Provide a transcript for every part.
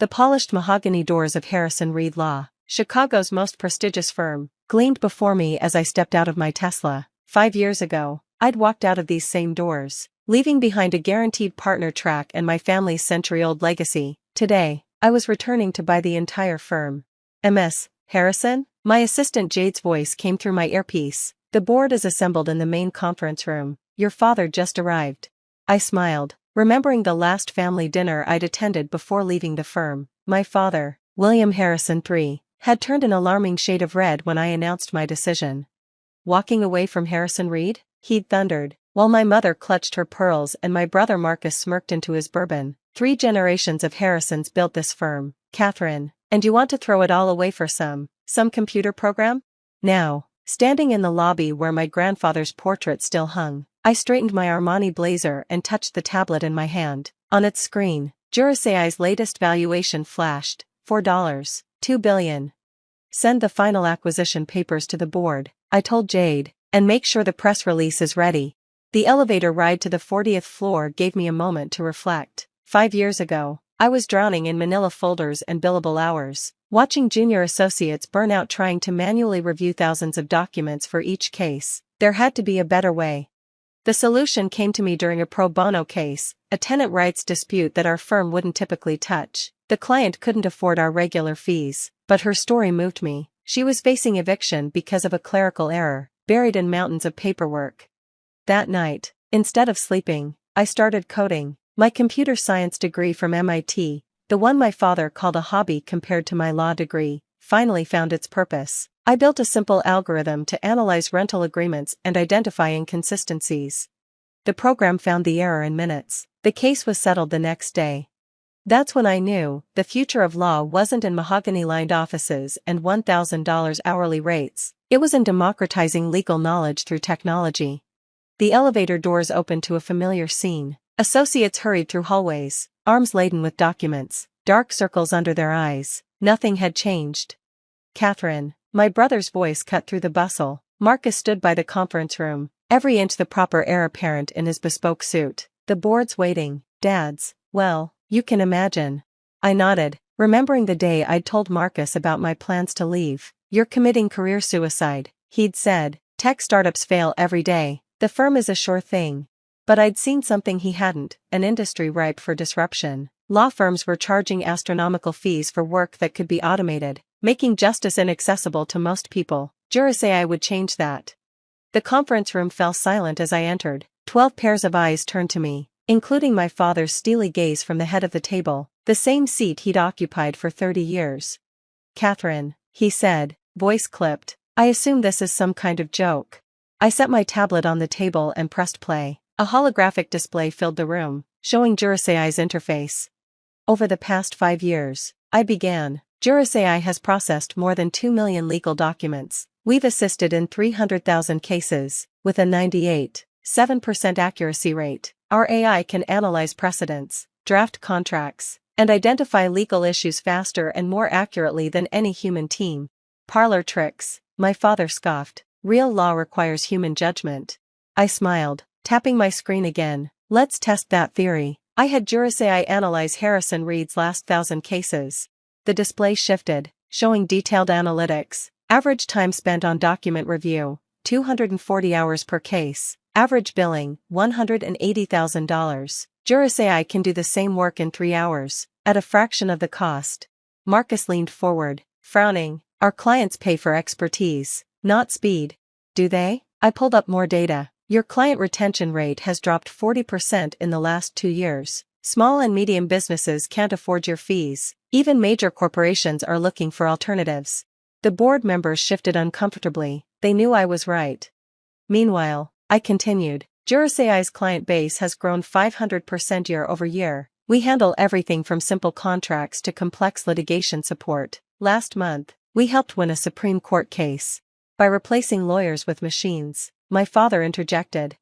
The polished mahogany doors of Harrison Reed Law, Chicago's most prestigious firm, gleamed before me as I stepped out of my Tesla. 5 years ago, I'd walked out of these same doors, leaving behind a guaranteed partner track and my family's century-old legacy. Today, I was returning to buy the entire firm. Ms. Harrison? My assistant Jade's voice came through my earpiece. The board is assembled in the main conference room. Your father just arrived. I smiled, remembering the last family dinner I'd attended before leaving the firm. My father, William Harrison III, had turned an alarming shade of red when I announced my decision. Walking away from Harrison Reed? He'd thundered, while my mother clutched her pearls and my brother Marcus smirked into his bourbon. 3 generations of Harrisons built this firm, Catherine, and you want to throw it all away for some computer program? Now, standing in the lobby where my grandfather's portrait still hung, I straightened my Armani blazer and touched the tablet in my hand. On its screen, Jurasai's latest valuation flashed, $4, $2 billion. Send the final acquisition papers to the board, I told Jade, and make sure the press release is ready. The elevator ride to the 40th floor gave me a moment to reflect. 5 years ago, I was drowning in manila folders and billable hours, watching junior associates burn out trying to manually review thousands of documents for each case. There had to be a better way. The solution came to me during a pro bono case, a tenant rights dispute that our firm wouldn't typically touch. The client couldn't afford our regular fees, but her story moved me. She was facing eviction because of a clerical error, buried in mountains of paperwork. That night, instead of sleeping, I started coding. My computer science degree from MIT, the one my father called a hobby compared to my law degree, finally found its purpose. I built a simple algorithm to analyze rental agreements and identify inconsistencies. The program found the error in minutes. The case was settled the next day. That's when I knew the future of law wasn't in mahogany-lined offices and $1,000 hourly rates. It was in democratizing legal knowledge through technology. The elevator doors opened to a familiar scene. Associates hurried through hallways, arms laden with documents, dark circles under their eyes. Nothing had changed. Catherine, my brother's voice cut through the bustle. Marcus stood by the conference room, every inch the proper heir apparent in his bespoke suit. The board's waiting. Dad's, well, you can imagine. I nodded, remembering the day I'd told Marcus about my plans to leave. You're committing career suicide, he'd said. Tech startups fail every day. The firm is a sure thing. But I'd seen something he hadn't, an industry ripe for disruption. Law firms were charging astronomical fees for work that could be automated, making justice inaccessible to most people. Jurasai would change that. The conference room fell silent as I entered. 12 pairs of eyes turned to me, including my father's steely gaze from the head of the table, the same seat he'd occupied for 30 years. Catherine, he said, voice clipped, I assume this is some kind of joke. I set my tablet on the table and pressed play. A holographic display filled the room, showing Jurasai's interface. Over the past 5 years, I began. Jurasai has processed more than 2 million legal documents. We've assisted in 300,000 cases, with a 98.7% accuracy rate. Our AI can analyze precedents, draft contracts, and identify legal issues faster and more accurately than any human team. Parlor tricks, my father scoffed. Real law requires human judgment. I smiled, tapping my screen again. Let's test that theory. I had Jurasai analyze Harrison Reed's last 1,000 cases. The display shifted, showing detailed analytics. Average time spent on document review, 240 hours per case. Average billing, $180,000. Jurasai can do the same work in 3 hours, at a fraction of the cost. Marcus leaned forward, frowning. Our clients pay for expertise, not speed. Do they? I pulled up more data. Your client retention rate has dropped 40% in the last 2 years. Small and medium businesses can't afford your fees. Even major corporations are looking for alternatives. The board members shifted uncomfortably. They knew I was right. Meanwhile, I continued, Jurasai's client base has grown 500% year over year. We handle everything from simple contracts to complex litigation support. Last month, we helped win a Supreme Court case. By replacing lawyers with machines. My father interjected.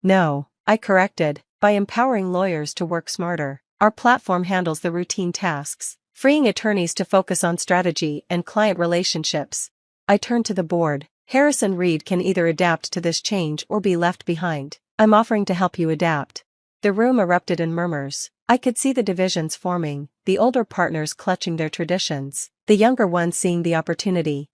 No, I corrected, by empowering lawyers to work smarter. Our platform handles the routine tasks, freeing attorneys to focus on strategy and client relationships. I turned to the board. Harrison Reed can either adapt to this change or be left behind. I'm offering to help you adapt. The room erupted in murmurs. I could see the divisions forming, the older partners clutching their traditions, the younger ones seeing the opportunity.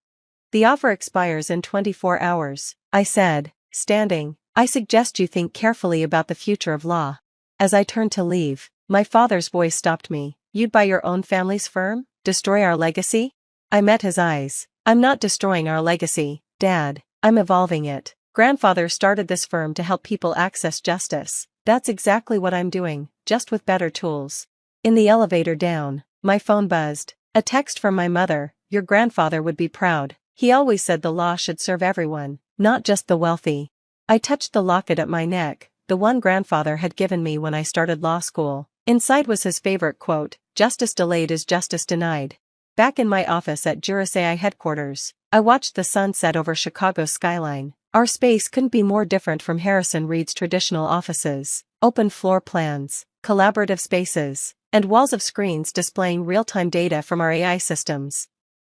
"The offer expires in 24 hours, I said, standing. "I suggest you think carefully about the future of law." As I turned to leave, my father's voice stopped me. "You'd buy your own family's firm? Destroy our legacy?" I met his eyes. "I'm not destroying our legacy, Dad. I'm evolving it. Grandfather started this firm to help people access justice. That's exactly what I'm doing, just with better tools." In the elevator down, my phone buzzed. A text from my mother. "Your grandfather would be proud. He always said the law should serve everyone, not just the wealthy." I touched the locket at my neck, the one grandfather had given me when I started law school. Inside was his favorite quote, "Justice delayed is justice denied." Back in my office at Juris AI headquarters, I watched the sun set over Chicago's skyline. Our space couldn't be more different from Harrison Reed's traditional offices: open floor plans, collaborative spaces, and walls of screens displaying real-time data from our AI systems.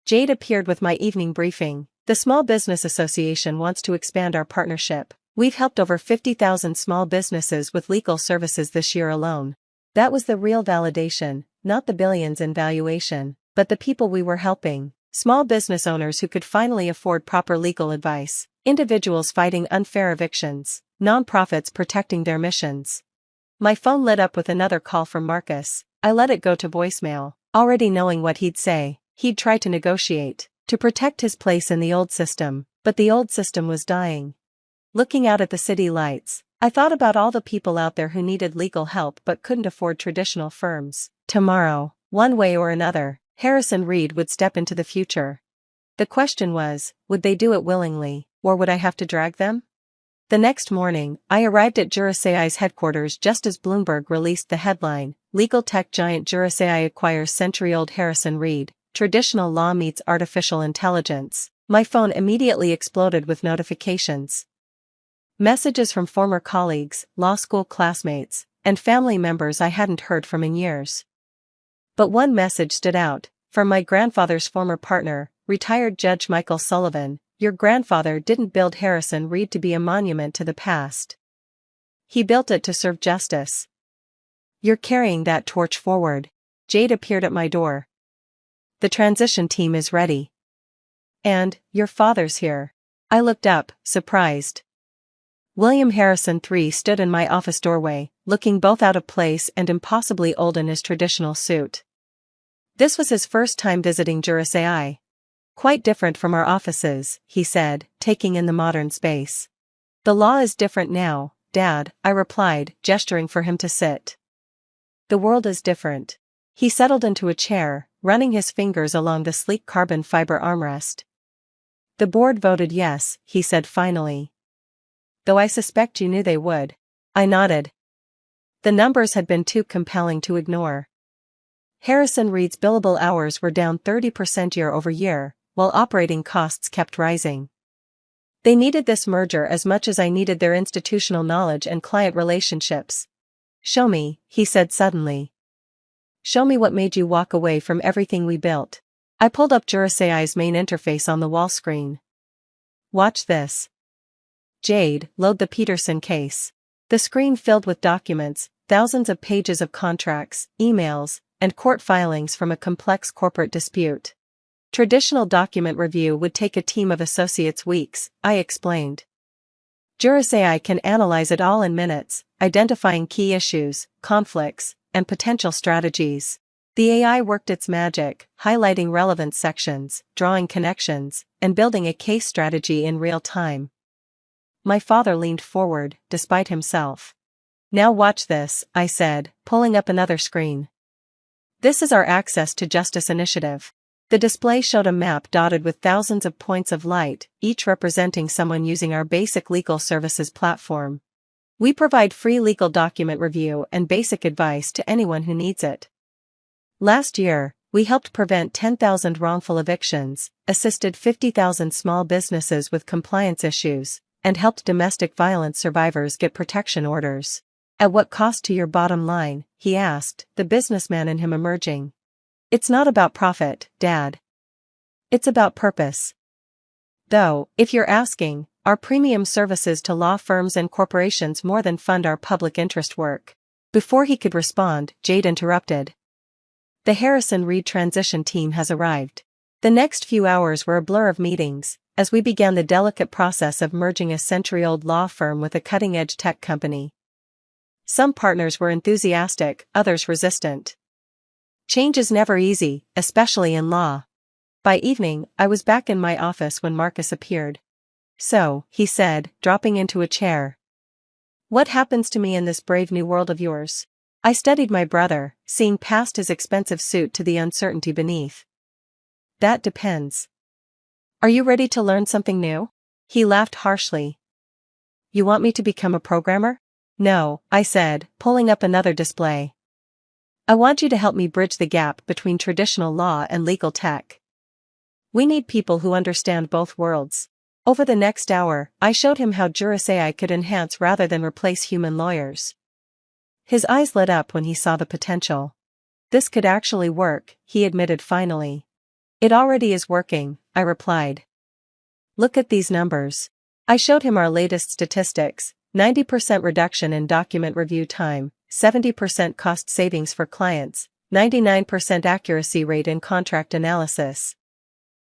Jade appeared with my evening briefing. "The Small Business Association wants to expand our partnership. We've helped over 50,000 small businesses with legal services this year alone." That was the real validation, not the billions in valuation, but the people we were helping. Small business owners who could finally afford proper legal advice, individuals fighting unfair evictions, nonprofits protecting their missions. My phone lit up with another call from Marcus. I let it go to voicemail, already knowing what he'd say. He'd try to negotiate, to protect his place in the old system, but the old system was dying. Looking out at the city lights, I thought about all the people out there who needed legal help but couldn't afford traditional firms. Tomorrow, one way or another, Harrison Reed would step into the future. The question was, would they do it willingly, or would I have to drag them? The next morning, I arrived at Juris AI's headquarters just as Bloomberg released the headline, "Legal tech giant Juris AI acquires century-old Harrison Reed. Traditional law meets artificial intelligence." My phone immediately exploded with notifications. Messages from former colleagues, law school classmates, and family members I hadn't heard from in years. But one message stood out, from my grandfather's former partner, retired Judge Michael Sullivan. "Your grandfather didn't build Harrison Reed to be a monument to the past. He built it to serve justice. You're carrying that torch forward." Jade appeared at my door. "The transition team is ready. And, your father's here." I looked up, surprised. William Harrison III stood in my office doorway, looking both out of place and impossibly old in his traditional suit. This was his first time visiting Juris AI. "Quite different from our offices," he said, taking in the modern space. "The law is different now, Dad," I replied, gesturing for him to sit. "The world is different." He settled into a chair, running his fingers along the sleek carbon fiber armrest. "The board voted yes," he said finally. "Though I suspect you knew they would." I nodded. The numbers had been too compelling to ignore. Harrison Reed's billable hours were down 30% year over year, while operating costs kept rising. They needed this merger as much as I needed their institutional knowledge and client relationships. "Show me," he said suddenly. "Show me what made you walk away from everything we built." I pulled up Juris AI's main interface on the wall screen. "Watch this." "Jade, load the Peterson case." The screen filled with documents, thousands of pages of contracts, emails, and court filings from a complex corporate dispute. Traditional document review would take a team of associates weeks, I explained. Juris AI can analyze it all in minutes, identifying key issues, conflicts, and potential strategies. The AI worked its magic, highlighting relevant sections, drawing connections, and building a case strategy in real time. My father leaned forward, despite himself. "Now watch this," I said, pulling up another screen. "This is our Access to Justice initiative." The display showed a map dotted with thousands of points of light, each representing someone using our basic legal services platform. We provide free legal document review and basic advice to anyone who needs it. Last year, we helped prevent 10,000 wrongful evictions, assisted 50,000 small businesses with compliance issues, and helped domestic violence survivors get protection orders. "At what cost to your bottom line?" he asked, the businessman in him emerging. "It's not about profit, Dad. It's about purpose. Though, if you're asking, our premium services to law firms and corporations more than fund our public interest work." Before he could respond, Jade interrupted. The Harrison Reed transition team has arrived. The next few hours were a blur of meetings, as we began the delicate process of merging a century-old law firm with a cutting-edge tech company. Some partners were enthusiastic, others resistant. Change is never easy, especially in law. By evening, I was back in my office when Marcus appeared. So, he said, dropping into a chair. What happens to me in this brave new world of yours? I studied my brother, seeing past his expensive suit to the uncertainty beneath. That depends. Are you ready to learn something new? He laughed harshly. You want me to become a programmer? No, I said, pulling up another display. I want you to help me bridge the gap between traditional law and legal tech. We need people who understand both worlds. Over the next hour, I showed him how Juris AI could enhance rather than replace human lawyers. His eyes lit up when he saw the potential. This could actually work, he admitted finally. It already is working, I replied. Look at these numbers. I showed him our latest statistics, 90% reduction in document review time, 70% cost savings for clients, 99% accuracy rate in contract analysis.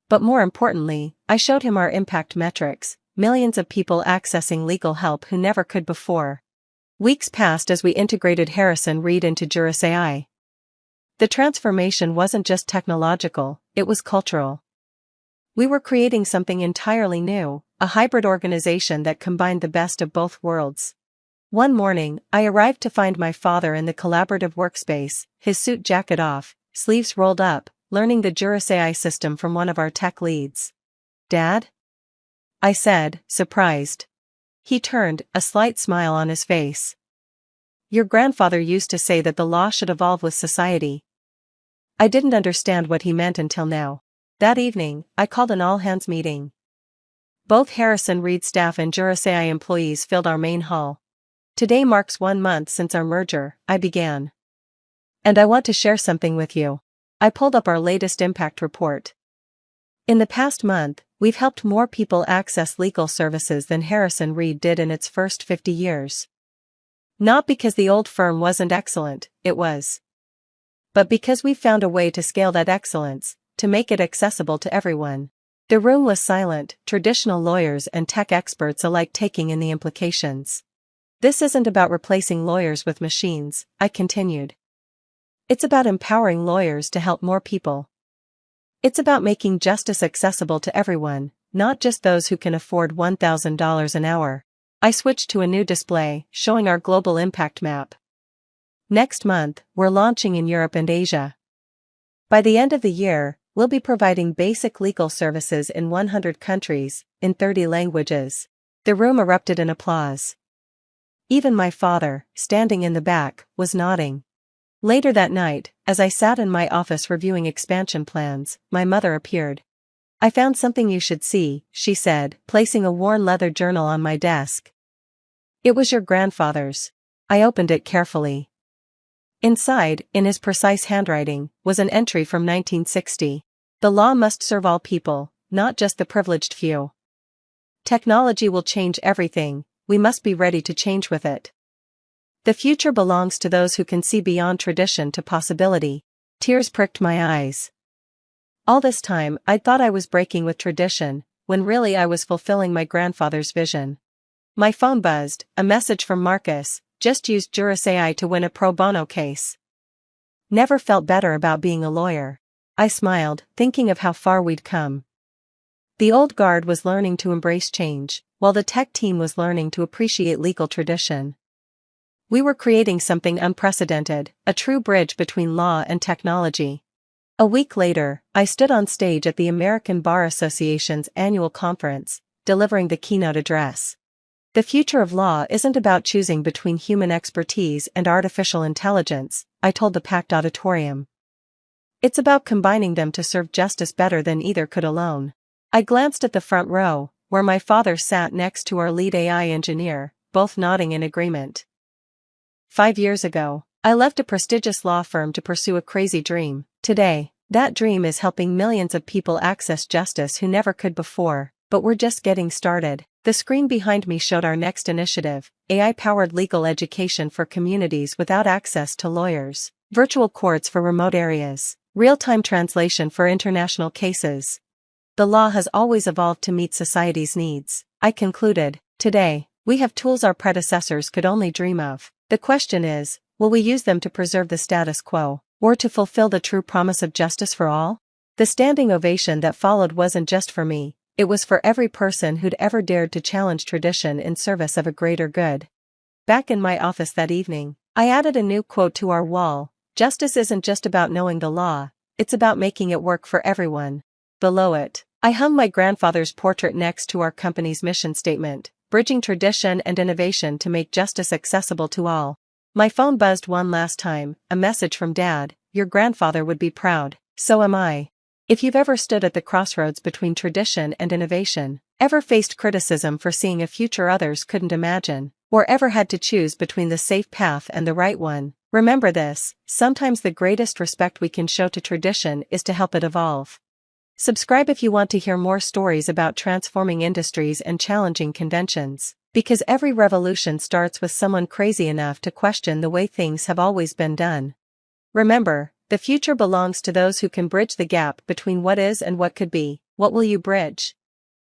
But more importantly, I showed him our impact metrics, millions of people accessing legal help who never could before. Weeks passed as we integrated Harrison Reed into Juris AI. The transformation wasn't just technological, it was cultural. We were creating something entirely new, a hybrid organization that combined the best of both worlds. One morning, I arrived to find my father in the collaborative workspace, his suit jacket off, sleeves rolled up, learning the Juris AI system from one of our tech leads. Dad? I said, surprised. He turned, a slight smile on his face. Your grandfather used to say that the law should evolve with society. I didn't understand what he meant until now. That evening, I called an all-hands meeting. Both Harrison Reed staff and Juris AI employees filled our main hall. Today marks 1 month since our merger, I began. And I want to share something with you. I pulled up our latest impact report. In the past month, we've helped more people access legal services than Harrison Reed did in its first 50 years. Not because the old firm wasn't excellent, it was. But because we found a way to scale that excellence, to make it accessible to everyone. The room was silent, traditional lawyers and tech experts alike taking in the implications. This isn't about replacing lawyers with machines, I continued. It's about empowering lawyers to help more people. It's about making justice accessible to everyone, not just those who can afford $1,000 an hour. I switched to a new display, showing our global impact map. Next month, we're launching in Europe and Asia. By the end of the year, we'll be providing basic legal services in 100 countries, in 30 languages. The room erupted in applause. Even my father, standing in the back, was nodding. Later that night, as I sat in my office reviewing expansion plans, my mother appeared. I found something you should see, she said, placing a worn leather journal on my desk. It was your grandfather's. I opened it carefully. Inside, in his precise handwriting, was an entry from 1960. The law must serve all people, not just the privileged few. Technology will change everything, we must be ready to change with it. The future belongs to those who can see beyond tradition to possibility. Tears pricked my eyes. All this time, I'd thought I was breaking with tradition, when really I was fulfilling my grandfather's vision. My phone buzzed, a message from Marcus, just used Juris AI to win a pro bono case. Never felt better about being a lawyer. I smiled, thinking of how far we'd come. The old guard was learning to embrace change, while the tech team was learning to appreciate legal tradition. We were creating something unprecedented, a true bridge between law and technology. A week later, I stood on stage at the American Bar Association's annual conference, delivering the keynote address. The future of law isn't about choosing between human expertise and artificial intelligence, I told the packed auditorium. It's about combining them to serve justice better than either could alone. I glanced at the front row, where my father sat next to our lead AI engineer, both nodding in agreement. 5 years ago, I left a prestigious law firm to pursue a crazy dream. Today, that dream is helping millions of people access justice who never could before. but we're just getting started. The screen behind me showed our next initiative: AI-powered legal education for communities without access to lawyers, virtual courts for remote areas, real-time translation for international cases. The law has always evolved to meet society's needs, I concluded. Today, we have tools our predecessors could only dream of. The question is, will we use them to preserve the status quo, or to fulfill the true promise of justice for all? The standing ovation that followed wasn't just for me, it was for every person who'd ever dared to challenge tradition in service of a greater good. Back in my office that evening, I added a new quote to our wall: "Justice isn't just about knowing the law, it's about making it work for everyone." Below it, I hung my grandfather's portrait next to our company's mission statement: "Bridging tradition and innovation to make justice accessible to all." My phone buzzed one last time, a message from Dad: "Your grandfather would be proud, so am I." If you've ever stood at the crossroads between tradition and innovation, ever faced criticism for seeing a future others couldn't imagine, or ever had to choose between the safe path and the right one, remember this: sometimes the greatest respect we can show to tradition is to help it evolve. Subscribe if you want to hear more stories about transforming industries and challenging conventions, because every revolution starts with someone crazy enough to question the way things have always been done. Remember, the future belongs to those who can bridge the gap between what is and what could be. What will you bridge?